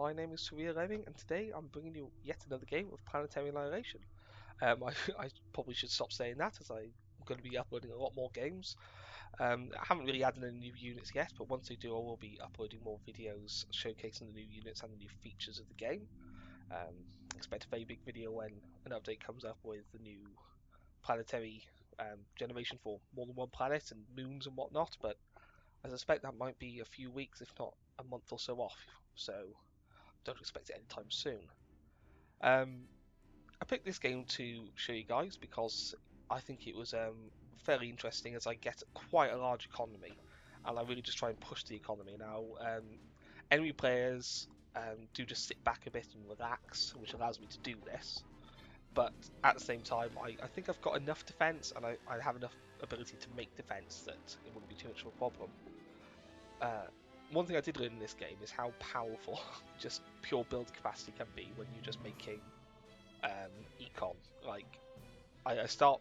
my name is Surreal Living, and today I'm bringing you yet another game of Planetary Annihilation. I probably should stop saying that, as I'm going to be uploading a lot more games. I haven't really added any new units yet, but once I do, I will be uploading more videos showcasing the new units and the new features of the game. Expect a very big video when an update comes up with the new planetary generation for more than one planet and moons and whatnot, but I suspect that might be a few weeks, if not a month or so off, so don't expect it anytime soon. I picked this game to show you guys because I think it was fairly interesting, as I get quite a large economy and I really just try and push the economy. Now, enemy players do just sit back a bit and relax, which allows me to do this, but at the same time I think I've got enough defense and I have enough ability to make defense that it wouldn't be too much of a problem. One thing I did learn in this game is how powerful just pure build capacity can be when you're just making econ. Like, I start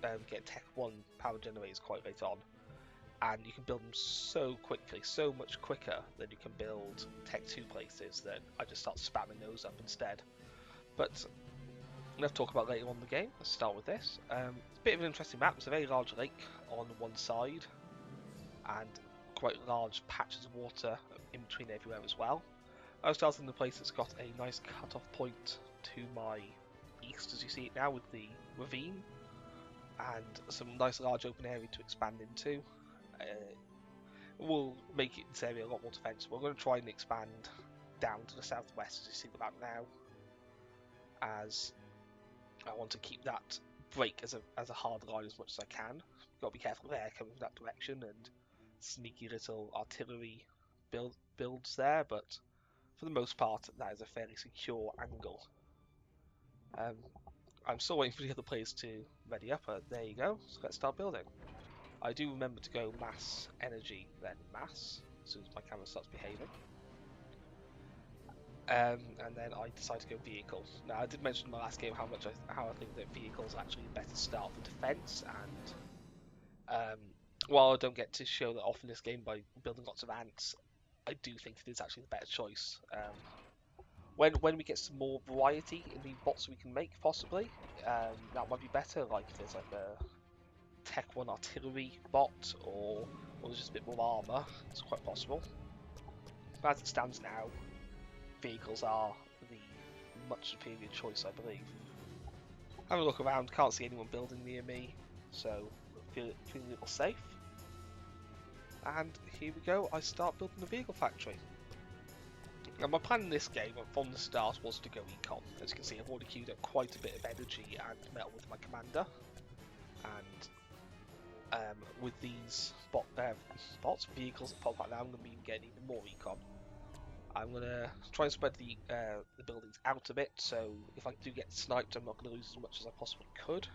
getting Tech 1 power generators quite late on, and you can build them so quickly, so much quicker than you can build Tech 2 places, that I just start spamming those up instead. But enough talk about later on in the game. Let's start with this. It's a bit of an interesting map. It's a very large lake on one side, and quite large patches of water in between everywhere as well. I started in the place that's got a nice cut-off point to my east, as you see it now, with the ravine, and some nice large open area to expand into. Will make this area a lot more defensible. We're going to try and expand down to the southwest, as you see the map now, as I want to keep that break as a hard line as much as I can. Got to be careful there coming from that direction, and sneaky little artillery builds there, but for the most part that is a fairly secure angle. I'm still waiting for the other players to ready up. There you go, so let's start building. I do remember to go mass energy, then mass, as soon as my camera starts behaving. And then I decide to go vehicle. Now, I did mention in my last game how I think that vehicles are actually a better start for defense, and while I don't get to show that off in this game by building lots of ants, I do think it is actually the better choice. When we get some more variety in the bots we can make, possibly, that might be better. Like if there's like a Tech 1 artillery bot, or there's just a bit more armor, it's quite possible. But as it stands now, vehicles are the much superior choice, I believe. Having a look around, can't see anyone building near me, so feeling a little safe. And here we go, I start building the vehicle factory. Now, my plan in this game from the start was to go econ. As you can see, I've already queued up quite a bit of energy and metal with my commander, and with these vehicles that pop out now, I'm going to be getting even more econ. I'm going to try and spread the buildings out a bit, so if I do get sniped, I'm not going to lose as much as I possibly could,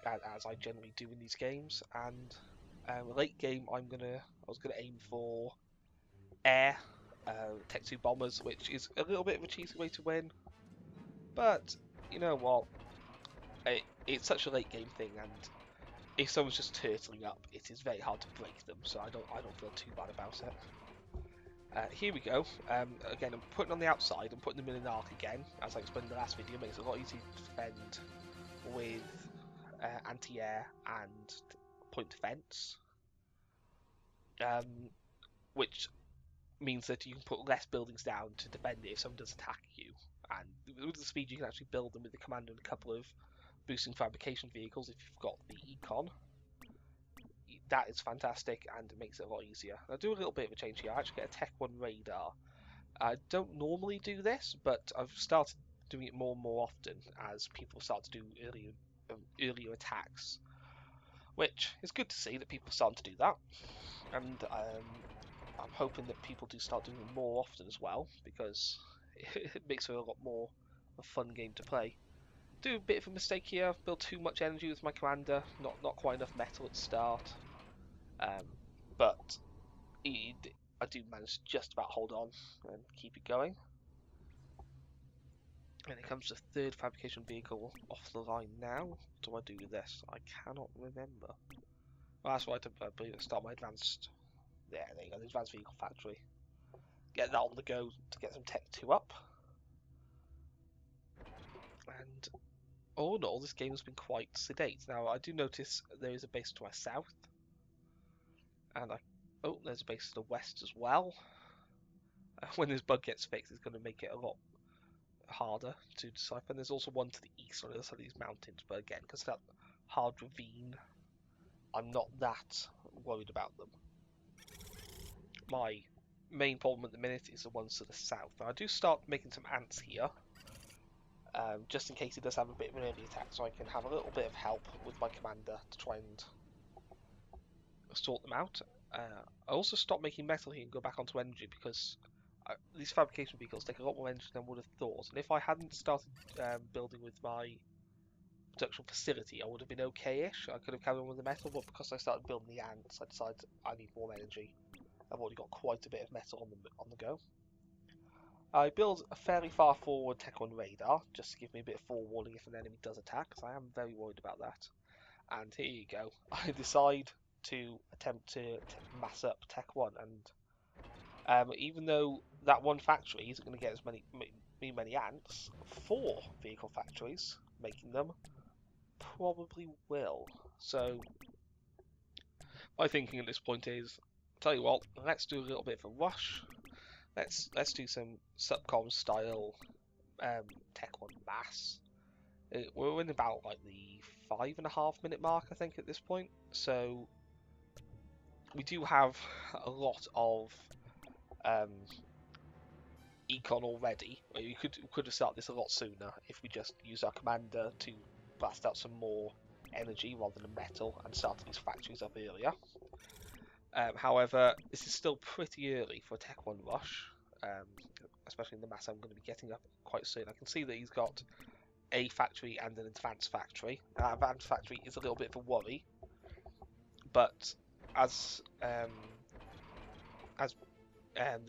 as I generally do in these games. And late game, I was going to aim for air, Tech 2 bombers, which is a little bit of a cheesy way to win, but you know what? It's such a late game thing, and if someone's just turtling up, it is very hard to break them. So I don't feel too bad about it. Here we go. Again, I'm putting on the outside. I'm putting them in an arc again, as I explained in the last video. It makes it a lot easier to defend with anti-air and point defense, which means that you can put less buildings down to defend it if someone does attack you. And with the speed, you can actually build them with the commander and a couple of boosting fabrication vehicles if you've got the econ. That is fantastic, and it makes it a lot easier. I'll do a little bit of a change here. I actually get a Tech 1 radar. I don't normally do this, but I've started doing it more and more often as people start to do earlier attacks, which is good to see that people are starting to do that. And I'm hoping that people do start doing it more often as well, because it makes it a lot more a fun game to play. Do a bit of a mistake here. Build too much energy with my commander. Not quite enough metal at the start. But I do manage to just about hold on and keep it going. And it comes to third fabrication vehicle off the line now. What do I do with this? I cannot remember. Well, that's why I believe I start my advanced. Yeah, there you go, the advanced vehicle factory. get that on the go to get some Tech 2 up. And all in all, this game has been quite sedate. Now, I do notice there is a base to my south. And oh, there's a base to the west as well. When this bug gets fixed, it's going to make it a lot harder to decipher. And there's also one to the east on the other side of these mountains. But again, because of that hard ravine, I'm not that worried about them. My main problem at the minute is the ones to the south. Now, I do start making some ants here. Just in case he does have a bit of an early attack, so I can have a little bit of help with my commander to try and sort them out. I also stopped making metal here and go back onto energy because these fabrication vehicles take a lot more energy than I would have thought. And if I hadn't started building with my production facility, I would have been okay-ish. I could have carried on with the metal, but because I started building the ants, I decided I need more energy. I've already got quite a bit of metal on the go. I build a fairly far forward Tech 1 radar, just to give me a bit of forewarning if an enemy does attack, because I am very worried about that. And here you go. I decide to attempt to mass up Tech 1, and even though that one factory isn't going to get as many ants, 4 vehicle factories, making them, probably will. So, my thinking at this point is, tell you what, let's do a little bit of a rush. Let's do some Subcom style Tech 1 mass. We're in about like the 5.5 minute mark, I think, at this point. So we do have a lot of econ already. We could have started this a lot sooner if we just used our commander to blast out some more energy rather than metal and started these factories up earlier. However, this is still pretty early for a Tech 1 rush, especially in the mass I'm going to be getting up quite soon. I can see that he's got a factory and an advanced factory. That advanced factory is a little bit of a worry, but as the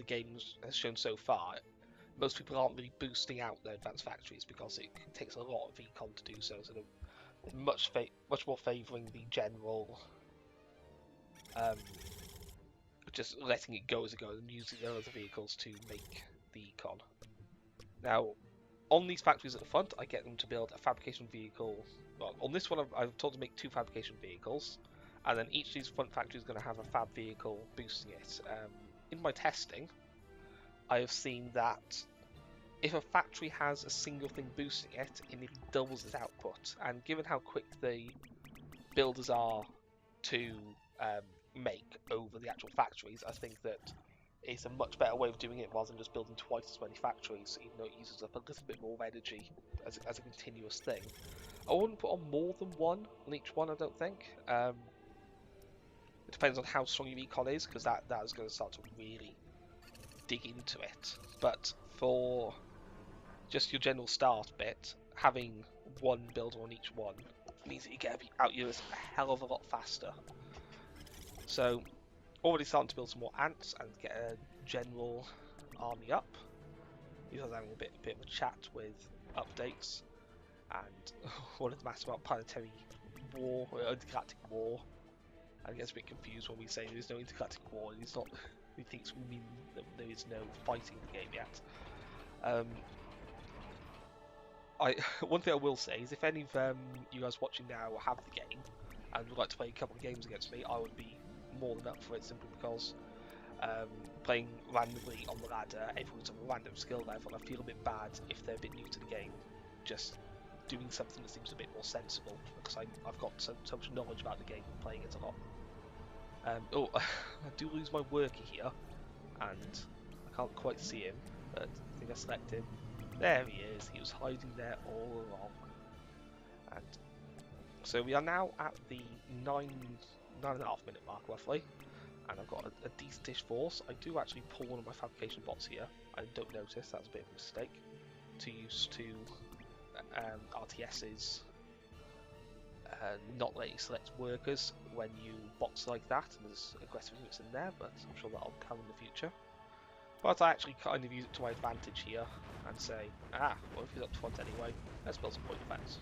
game has shown so far, most people aren't really boosting out their advanced factories because it takes a lot of econ to do so. So they're much more favouring the general. Just letting it go as it goes and using the other vehicles to make the econ. Now, on these factories at the front, I get them to build a fabrication vehicle. Well, on this one, I've told them to make 2 fabrication vehicles, and then each of these front factories is going to have a fab vehicle boosting it. In my testing, I have seen that if a factory has a single thing boosting it, it nearly doubles its output. And given how quick the builders are to make over the actual factories, I think that it's a much better way of doing it rather than just building twice as many factories, even though it uses up a little bit more energy as a continuous thing. I wouldn't put on more than 1 on each one, I don't think. It depends on how strong your econ is, because that is going to start to really dig into it. But for just your general start bit, having 1 builder on each one means that you get out yours a hell of a lot faster. So, already starting to build some more ants and get a general army up. Because I was having a bit of a chat with updates, and wanted to ask about planetary war or intergalactic war. And he gets a bit confused when we say there's no intergalactic war. And he thinks we mean that there is no fighting in the game yet. One thing I will say is if any of you guys watching now have the game and would like to play a couple of games against me, I would be more than up for it, simply because playing randomly on the ladder, everyone's on a random skill level. I feel a bit bad if they're a bit new to the game, just doing something that seems a bit more sensible, because I've got so much knowledge about the game and playing it a lot. I do lose my worker here, and I can't quite see him, but I think I select him. There he is. He was hiding there all along. And so we are now at the 9.5 minute mark roughly, and I've got a decentish force. I do actually pull one of my fabrication bots here. I don't notice, that's a bit of a mistake. Too used to RTS's not letting you select workers when you box like that, and there's aggressive units in there, but I'm sure that'll come in the future. But I actually kind of use it to my advantage here and say, well, if he's up front anyway, let's build some point defense.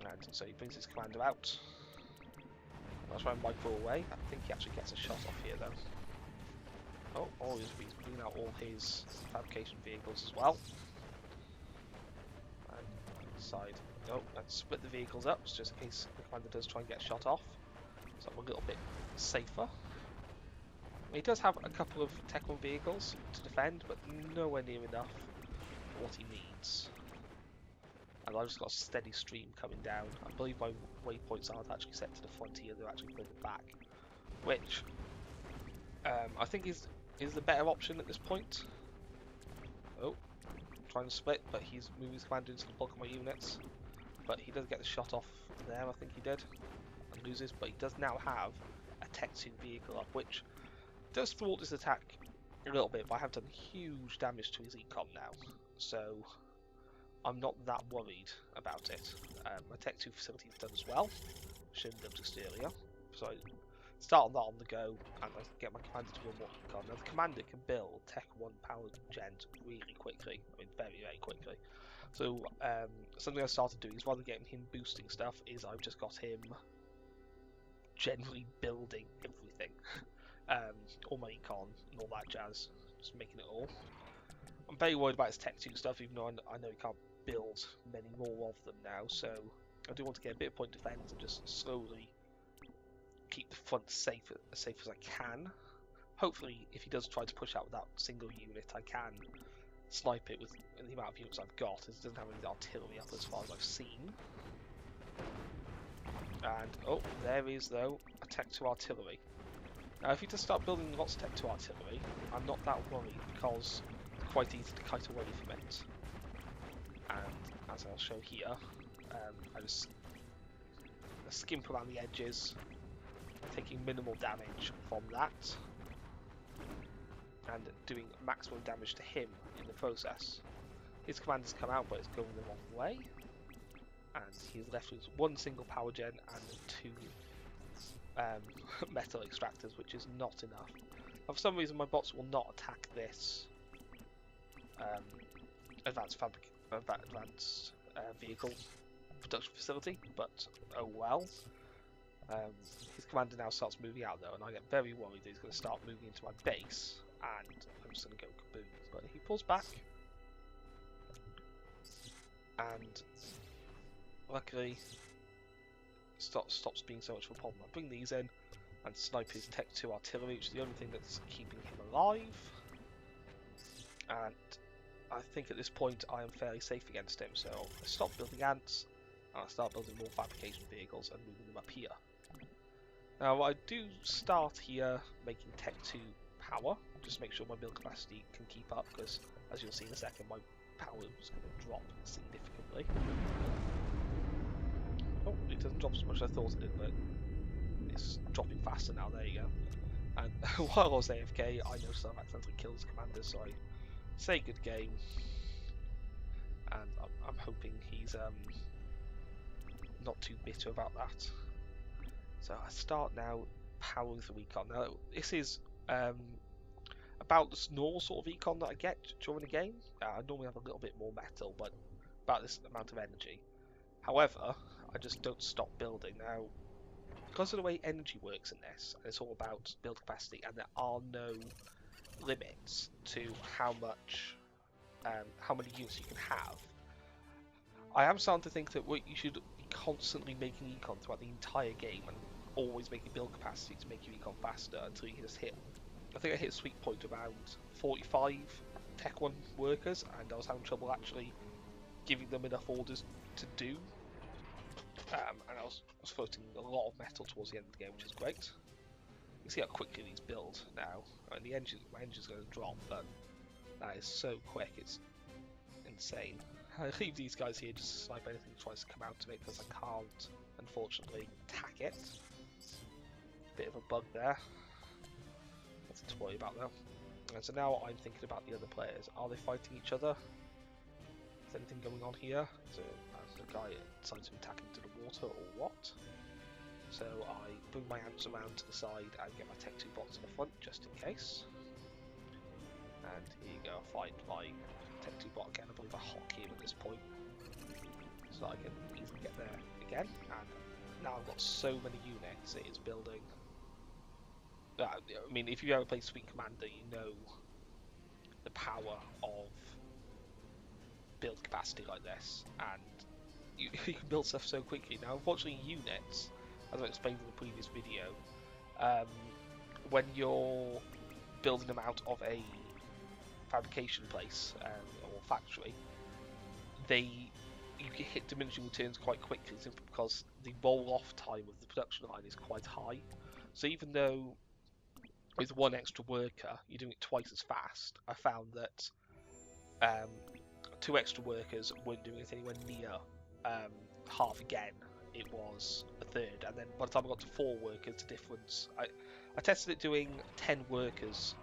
And so he brings his commander out. I'll try and micro away. I think he actually gets a shot off here though. Oh, he's bringing out all his fabrication vehicles as well. And side. Oh, let's split the vehicles up just in case the commander does try and get shot off. So I'm a little bit safer. He does have a couple of Tech 1 vehicles to defend, but nowhere near enough for what he needs. And I've just got a steady stream coming down. I believe my waypoints aren't actually set to the front here, they're actually further back. Which I think is the better option at this point. Oh, trying to split, but he's moving his commander into the bulk of my units. But he does get the shot off there, I think he did. And loses, but he does now have a Tech 2 vehicle up, which does thwart his attack a little bit, but I have done huge damage to his econ now, so I'm not that worried about it. My Tech 2 facility is done as well, shouldn't have done just earlier, so I start on that on the go, and I get my commander to build more econ. Now the commander can build Tech 1 power gens really quickly, I mean very, very quickly. So something I started doing is rather than getting him boosting stuff, is I've just got him generally building everything. All my econ and all that jazz, just making it all. I'm very worried about his Tech 2 stuff, even though I know he can't build many more of them now, so I do want to get a bit of point defense and just slowly keep the front safe as I can. Hopefully, if he does try to push out with that single unit, I can snipe it with the amount of units I've got, as it doesn't have any artillery up as far as I've seen. And, oh, there is, though, a Tech 2 artillery. Now, if you just start building lots of Tech 2 artillery, I'm not that worried because it's quite easy to kite away from it. And as I'll show here, I just skimp around the edges, taking minimal damage from that, and doing maximum damage to him in the process. His commanders come out, but it's going the wrong way, and he's left with one single power gen and two metal extractors, which is not enough. And for some reason my bots will not attack this advanced vehicle production facility, but oh well. His commander now starts moving out though, and I get very worried that he's going to start moving into my base, and I'm just going to go kaboom. But he pulls back, and luckily stops being so much of a problem. I bring these in and snipe his Tech 2 artillery, which is the only thing that's keeping him alive. And I think at this point I am fairly safe against him, so I stop building ants and I start building more fabrication vehicles and moving them up here. Now I do start here making Tech 2 power, just to make sure my build capacity can keep up, because as you'll see in a second, my power is going to drop significantly. Oh, it doesn't drop as much as I thought it did, but it's dropping faster now, there you go. And while I was AFK, I noticed I've accidentally killed his commander, so I say good game. And I'm hoping he's not too bitter about that. So I start now powering the econ. Now this is about the normal sort of econ that I get during the game. I normally have a little bit more metal, but about this amount of energy. However, I just don't stop building. Now, because of the way energy works in this, and it's all about build capacity, and there are no limits to how many units you can have, I am starting to think that you should be constantly making econ throughout the entire game, and always making build capacity to make your econ faster until you just hit, I think I hit a sweet point around 45 Tech 1 workers, and I was having trouble actually giving them enough orders to do. And I was floating a lot of metal towards the end of the game, which is great. You can see how quickly these build now. I mean, my engine's going to drop, but that is so quick, it's insane. I leave these guys here just to snipe anything that tries to come out to me, because I can't, unfortunately, attack it. Bit of a bug there. Nothing to worry about though. And so now I'm thinking about the other players. Are they fighting each other? Is anything going on here? So the guy decides to attack into the water or what? So I bring my ants around to the side and get my Tech 2 bots in the front just in case. And here you go, I find my Tech 2 bot again. I believe I hock him at this point, so I can easily get there again. And now I've got so many units, it is building I mean, if you ever play Sweet Commander, you know the power of build capacity like this, and you can build stuff so quickly. Now, unfortunately, units, as I explained in the previous video, when you're building them out of a fabrication place or factory, you can hit diminishing returns quite quickly simply because the roll-off time of the production line is quite high. So even though with one extra worker you're doing it twice as fast, I found that two extra workers weren't doing it anywhere near half again. It was a third, and then by the time I got to 4 workers, the difference. I tested it doing 10 workers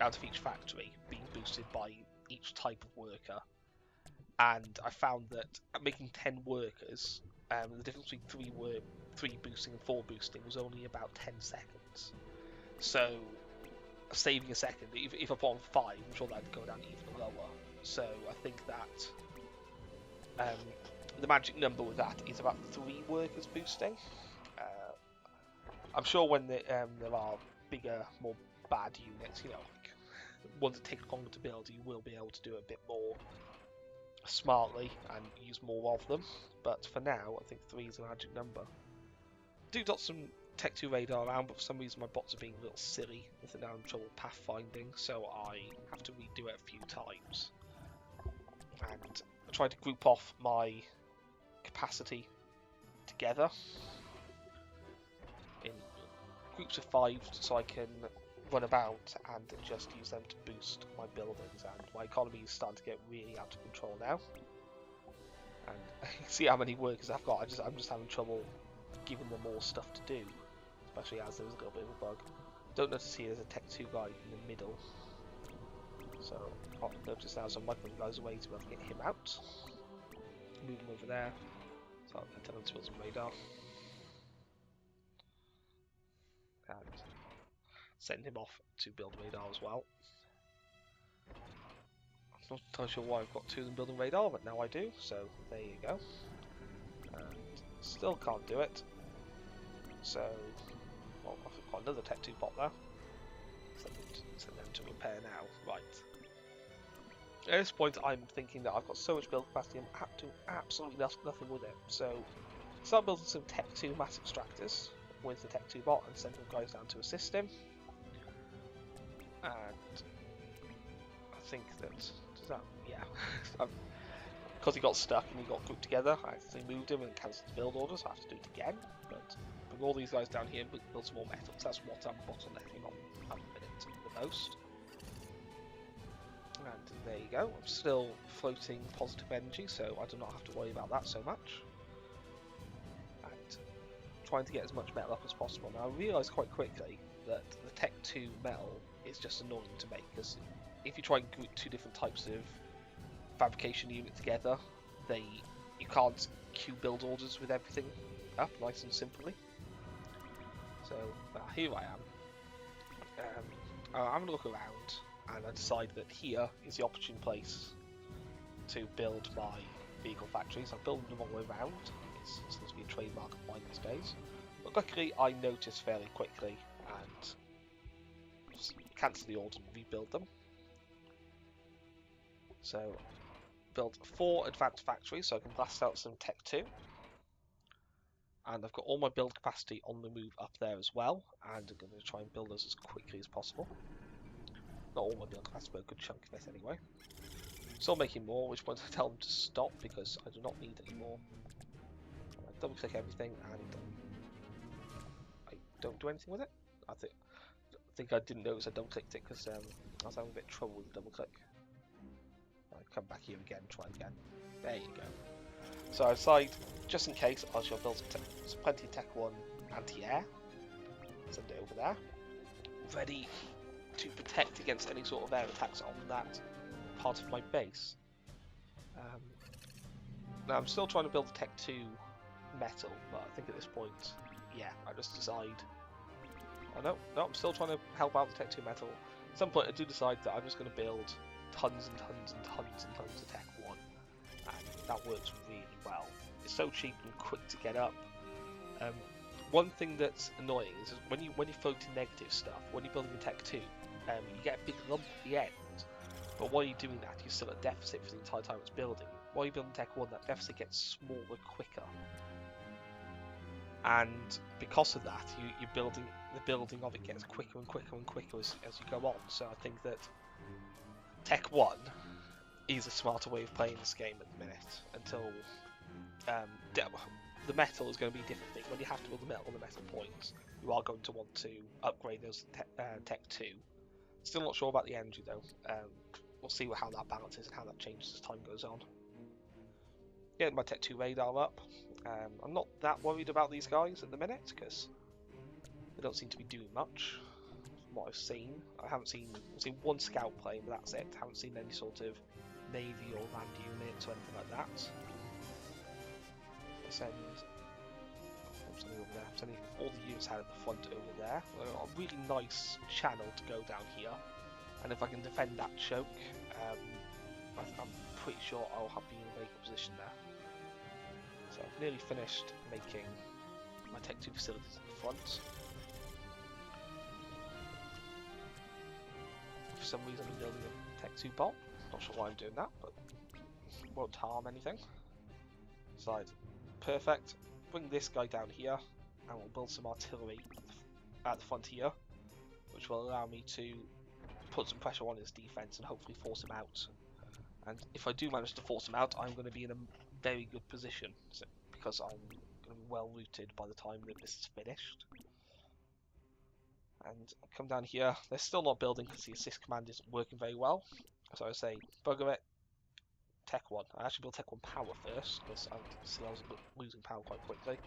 out of each factory being boosted by each type of worker, and I found that making 10 workers, the difference between 3 boosting and 4 boosting was only about 10 seconds. So saving a second, if I put on 5, I'm sure that'd go down even lower. So I think that the magic number with that is about 3 workers boosting. I'm sure when there are bigger, more bad units, you know, like ones that take longer to build, you will be able to do a bit more smartly and use more of them. But for now, I think 3 is a magic number. Do dot some Tech 2 radar around, but for some reason my bots are being a little silly. I think now I'm in trouble pathfinding, so I have to redo it a few times. And I tried to group off my capacity together in groups of 5 so I can run about and just use them to boost my buildings, and my economy is starting to get really out of control now. And you can see how many workers I've got. I'm just having trouble giving them more stuff to do, especially as there's a little bit of a bug. Don't notice here there's a Tech 2 guy in the middle, so I'll notice now some micro guys away to be able to get him out. Move him over there, so I'll tell him to build some radar. And send him off to build radar as well. I'm not entirely sure why I've got 2 of them building radar, but now I do, so there you go. And still can't do it. So, well, I've got another Tech 2 bot there. Send them to repair now. Right. At this point, I'm thinking that I've got so much build capacity, I'm doing absolutely nothing with it. So, start building some Tech 2 mass extractors with the Tech 2 bot and send them guys down to assist him. And I think that, yeah, because he got stuck and he got grouped together, I actually moved him and cancelled the build order, so I have to do it again. But bring all these guys down here and build some more metals. That's what I'm bottlenecking on at the minute the most. And there you go. I'm still floating positive energy, so I do not have to worry about that so much. And trying to get as much metal up as possible. Now I realised quite quickly that the Tech 2 metal is just annoying to make, because if you try and group 2 different types of fabrication unit together, you can't queue build orders with everything up nice and simply. So here I am. I'm going to look around, and I decide that here is the opportune place to build my vehicle factories. I'm building them all the way around. It seems to be a trademark of mine these days. But luckily I noticed fairly quickly and cancel the order and rebuild them. So, build 4 advanced factories so I can blast out some Tech 2. And I've got all my build capacity on the move up there as well, and I'm going to try and build those as quickly as possible. Not all my build capacity, but a good chunk of it anyway. Still making more, at which point I tell them to stop because I do not need any more. I double click everything and I don't do anything with it. I think I didn't notice I double clicked it because I was having a bit of trouble with the double click. I come back here again, try again. There you go. So I decide, just in case, I shall build some plenty of Tech 1 anti-air. Send it over there. Ready to protect against any sort of air attacks on that part of my base. Now I'm still trying to build the Tech 2 metal, but I think at this point, yeah, I just decide... Oh no, I'm still trying to help out the Tech 2 metal. At some point I do decide that I'm just going to build tons and tons and tons and tons of Tech 1. And that works really well. It's so cheap and quick to get up. one thing that's annoying is when you're floating negative stuff, when you're building a Tech 2, you get a big lump at the end. But while you're doing that, you're still at deficit for the entire time it's building. While you're building Tech 1, that deficit gets smaller quicker. And because of that, the building of it gets quicker and quicker and quicker as you go on. So I think that Tech 1 is a smarter way of playing this game at the minute until the metal is going to be a different thing. When you have to build the metal points, you are going to want to upgrade those Tech 2. Still not sure about the energy though. We'll see how that balances and how that changes as time goes on. Getting my Tech 2 radar up. I'm not that worried about these guys at the minute because they don't seem to be doing much from what I've seen. I've seen one scout plane, but that's it. I haven't seen any sort of navy or land units or anything like that. Send something over there. Sending all the units out of the front over there. A really nice channel to go down here, and if I can defend that choke, I'm pretty sure I'll be in a very good position there. So I've nearly finished making my Tech 2 facilities at the front. For some reason I'm building a Tech 2 bot. Not sure why I'm doing that, but it won't harm anything. Side. Perfect. Bring this guy down here, and we'll build some artillery at the front here, which will allow me to put some pressure on his defense and hopefully force him out. And if I do manage to force him out, I'm going to be in a very good position because I'm going to be well rooted by the time that this is finished. And come down here. They're still not building because the assist command isn't working very well. So I say, bugger it. Tech 1. I actually built Tech 1 power first because I was losing power quite quickly.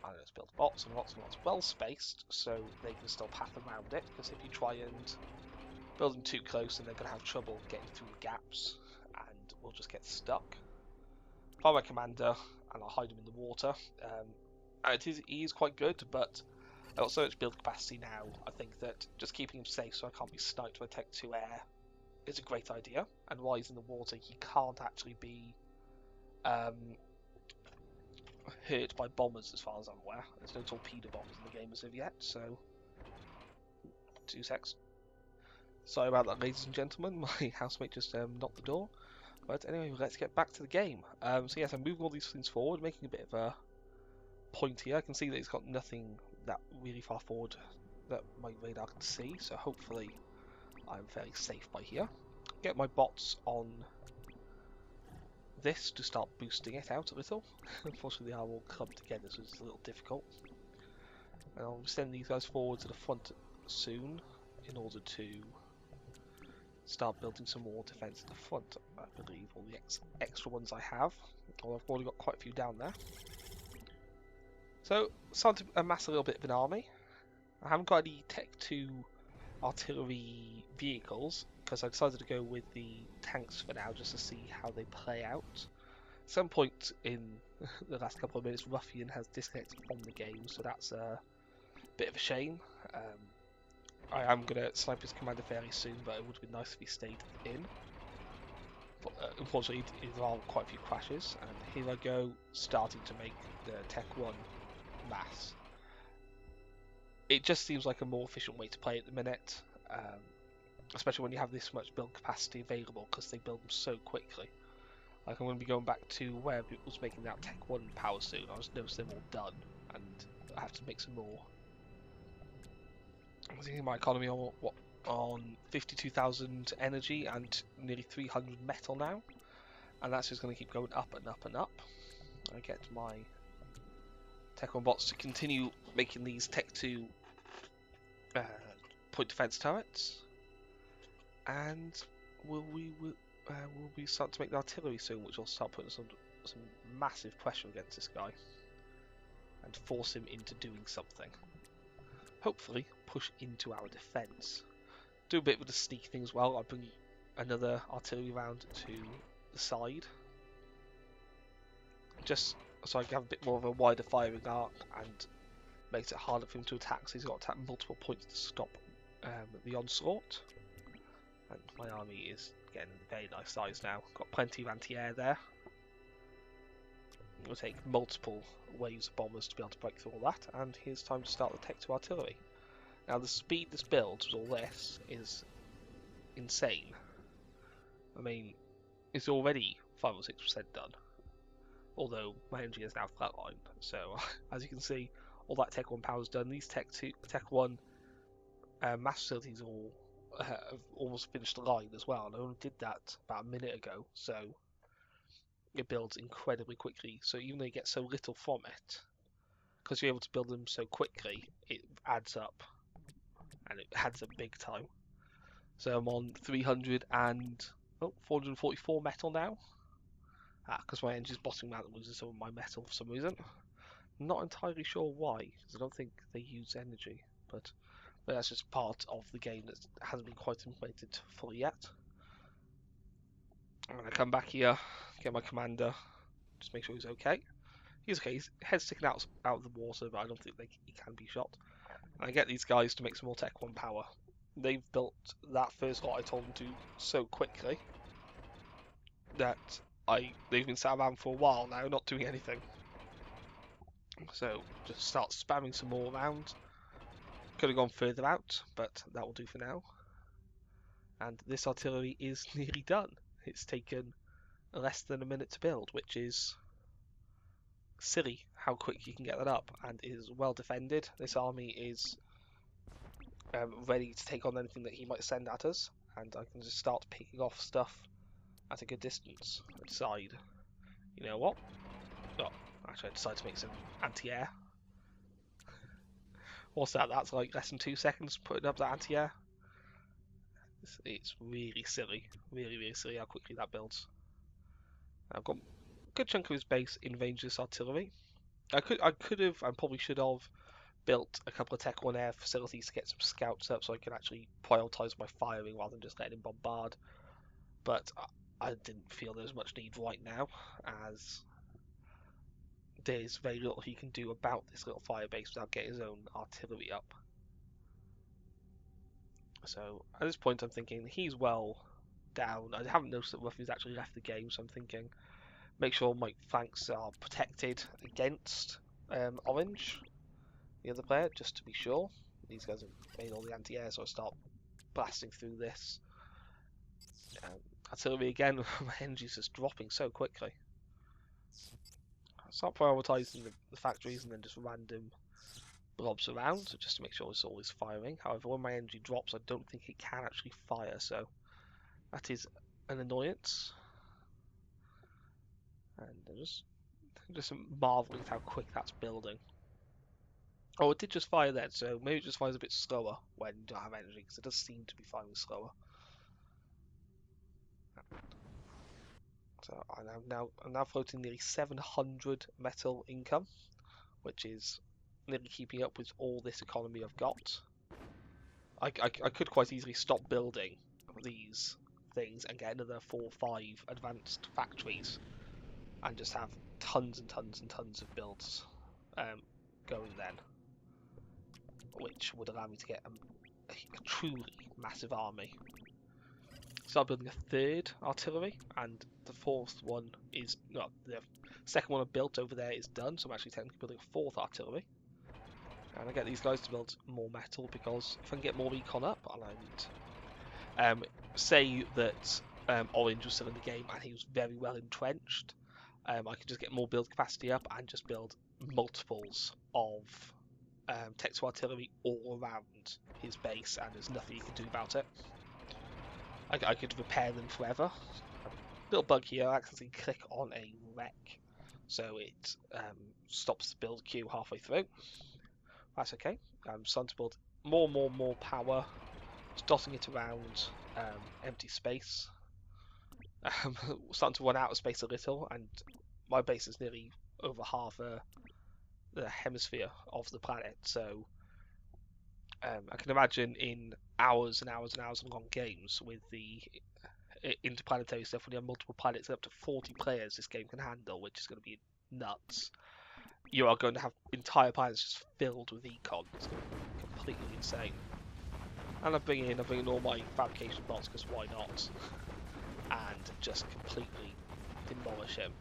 And let's build bots and lots well spaced so they can still path around it, because if you try and build them too close, then they're going to have trouble getting through the gaps and we'll just get stuck. Fire my commander and I'll hide him in the water. And he is quite good, but I've got so much build capacity now, I think that just keeping him safe so I can't be sniped by Tech 2 air is a great idea. And while he's in the water, he can't actually be hurt by bombers as far as I'm aware. There's no torpedo bombers in the game as of yet, so 2 secs. Sorry about that, ladies and gentlemen, my housemate just knocked the door. But anyway, let's get back to the game. So yes, I'm moving all these things forward, making a bit of a point here. I can see that it's got nothing that really far forward that my radar can see, so hopefully I'm fairly safe by here. Get my bots on this to start boosting it out a little. Unfortunately, they are all clumped together, so it's a little difficult. And I'll send these guys forward to the front soon in order to start building some more defense at the front. I believe all the extra ones I have, although I've already got quite a few down there. So, starting to amass a little bit of an army. I haven't got any Tech 2 artillery vehicles because I decided to go with the tanks for now just to see how they play out. At some point in the last couple of minutes, Ruffian has disconnected from the game, so that's a bit of a shame. I am going to snipe his commander fairly soon, but it would have been nice if he stayed in. But unfortunately, there are quite a few crashes, and here I go, starting to make the Tech 1 mass. It just seems like a more efficient way to play at the minute, especially when you have this much build capacity available, because they build them so quickly. Like, I'm going to be going back to where it was making that Tech 1 power soon. I just noticed they're all done, and I have to make some more. I'm thinking my economy on 52,000 energy and nearly 300 metal now, and that's just going to keep going up and up and up. I get my Tech 1 bots to continue making these Tech 2 point defense turrets, and will we start to make the artillery soon, which will start putting some massive pressure against this guy and force him into doing something. Hopefully push into our defense. Do a bit with the sneak thing as well. I'll bring another artillery round to the side, just so I can have a bit more of a wider firing arc and makes it harder for him to attack, so he's got to attack multiple points to stop the onslaught. And my army is getting a very nice size now. Got plenty of anti-air there. It will take multiple waves of bombers to be able to break through all that, and here's time to start the Tech 2 artillery. Now the speed this builds with all this is insane. I mean, it's already 5 or 6% done, although my energy is now flatlined. So as you can see, all that Tech 1 power is done. These Tech 1 mass facilities all have almost finished the line as well, and I only did that about a minute ago, so it builds incredibly quickly. So even though you get so little from it, because you're able to build them so quickly, it adds up, and it adds up big time. So I'm on 444 metal now, because my engine's bottoming out and losing some of my metal for some reason. I'm not entirely sure why, because I don't think they use energy, but that's just part of the game that hasn't been quite implemented fully yet. I'm going to come back here, get my commander, just make sure he's okay. He's okay, his head's sticking out of the water, but I don't think he can be shot. And I get these guys to make some more Tech 1 power. They've built that first lot I told them to so quickly that they've been sat around for a while now, not doing anything. So just start spamming some more around. Could have gone further out, but that will do for now. And this artillery is nearly done. It's taken less than a minute to build, which is silly how quick you can get that up, and is well defended. This army is ready to take on anything that he might send at us, and I can just start picking off stuff at a good distance. I decide, you know what? Oh, actually I decide to make some anti-air. What's that? That's like less than 2 seconds putting up that anti-air. It's really silly, really silly how quickly that builds. I've got a good chunk of his base in range of this artillery. I could have, and probably should have, built a couple of Tech 1 air facilities to get some scouts up so I can actually prioritise my firing rather than just letting him bombard. But I didn't feel there was much need right now, as there's very little he can do about this little fire base without getting his own artillery up. So at this point I'm thinking he's well down. I haven't noticed that Ruffy's actually left the game, so I'm thinking make sure my flanks are protected against Orange, the other player, just to be sure. These guys have made all the anti-air, so I start blasting through this. Artillery again, my energy's just dropping so quickly. I start prioritising the factories and then just random blobs around, so just to make sure it's always firing. However, when my energy drops, I don't think it can actually fire, so that is an annoyance. And I'm just marvelling at how quick that's building. Oh, it did just fire then, so maybe it just fires a bit slower when you don't have energy, because it does seem to be firing slower. So I'm now floating nearly 700 metal income, which is nearly keeping up with all this economy I've got. I could quite easily stop building these things and get another 4 or 5 advanced factories and just have tons and tons and tons of builds going then, which would allow me to get a truly massive army. Start building a 3rd artillery, and the 4th one is no, the 2nd one I built over there is done, so I'm actually technically building a 4th artillery. And I get these guys to build more metal, because if I can get more recon up, and say that Orange was still in the game and he was very well entrenched, I could just get more build capacity up and just build multiples of Tech 2 artillery all around his base, and there's nothing you can do about it. I could repair them forever. Little bug here, I accidentally click on a wreck, so it stops the build queue halfway through. That's okay. I'm starting to build more power, just dotting it around empty space. Starting to run out of space a little, and my base is nearly over half the hemisphere of the planet, so I can imagine in hours and hours and hours of long games with the interplanetary stuff, when you have multiple planets, up to 40 players this game can handle, which is going to be nuts. You are going to have entire planets just filled with econ. It's going to be completely insane. And I'm bringing all my fabrication bots, because why not? And just completely demolish him.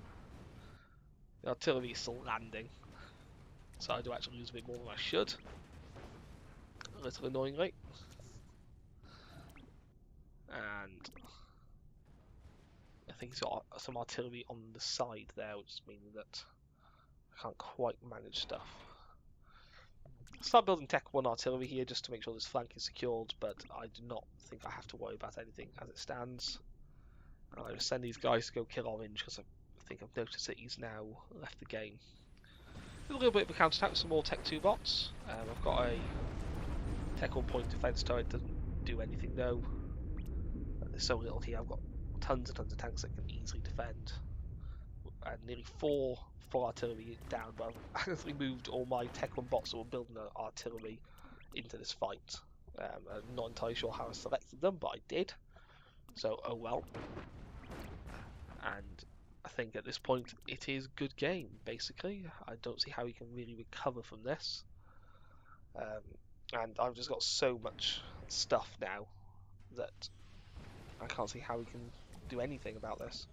The artillery is still landing, so I do actually lose a bit more than I should. A little annoyingly. And I think he's got some artillery on the side there, which is meaning that I can't quite manage stuff. Start building Tech 1 artillery here just to make sure this flank is secured, but I do not think I have to worry about anything as it stands. I'll just send these guys to go kill Orange because I think I've noticed that he's now left the game. A little bit of a counter attack with some more Tech 2 bots. I've got a Tech 1 point defense turret, doesn't do anything though. There's so little here. I've got tons and tons of tanks that can easily defend. And nearly 4 full artillery down, but I've actually moved all my Tech 1 bots that were building artillery into this fight. I'm not entirely sure how I selected them, but I did. So, oh well. And I think at this point it is good game, basically. I don't see how he can really recover from this. And I've just got so much stuff now that I can't see how he can do anything about this.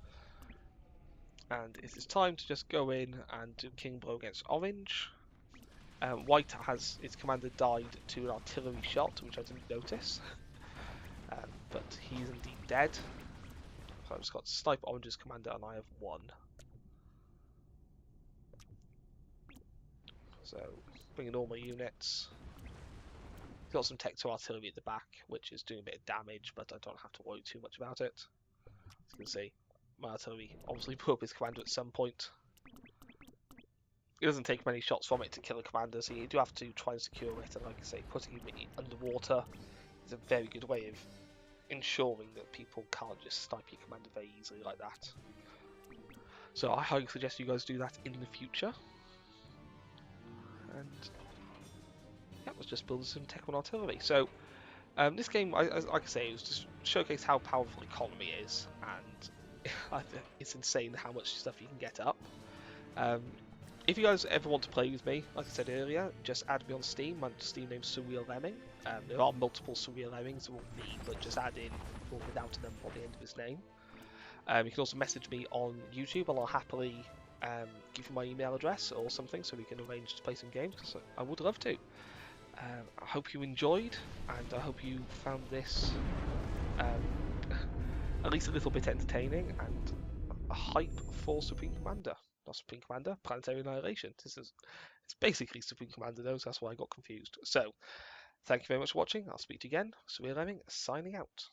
And it is time to just go in and do King Blow against Orange. White has its commander died to an artillery shot, which I didn't notice. But he's indeed dead. So I've just got Sniper Orange's commander and I have 1. So, bringing all my units. Got some Tech 2 artillery at the back, which is doing a bit of damage, but I don't have to worry too much about it. As you can see, my artillery obviously blew up his commander at some point. It doesn't take many shots from it to kill a commander, so you do have to try and secure it, and like I say, putting him underwater is a very good way of ensuring that people can't just snipe your commander very easily like that. So I highly suggest you guys do that in the future. And yeah, let's just build some Tech 1 artillery. So this game, like I say, it was just showcase how powerful economy is, and it's insane how much stuff you can get up. If you guys ever want to play with me, like I said earlier, just add me on Steam. My Steam name's Surreal Lemming. There are multiple Surreal Lemmings, it won't be, but just add in or without an M on the end of his name. You can also message me on YouTube, and I'll happily give you my email address or something so we can arrange to play some games, because I would love to. I hope you enjoyed, and I hope you found this at least a little bit entertaining and a hype for Supreme Commander. Not Supreme Commander, Planetary Annihilation. It's basically Supreme Commander though, so that's why I got confused. So, thank you very much for watching. I'll speak to you again. Surreal Lemming, signing out.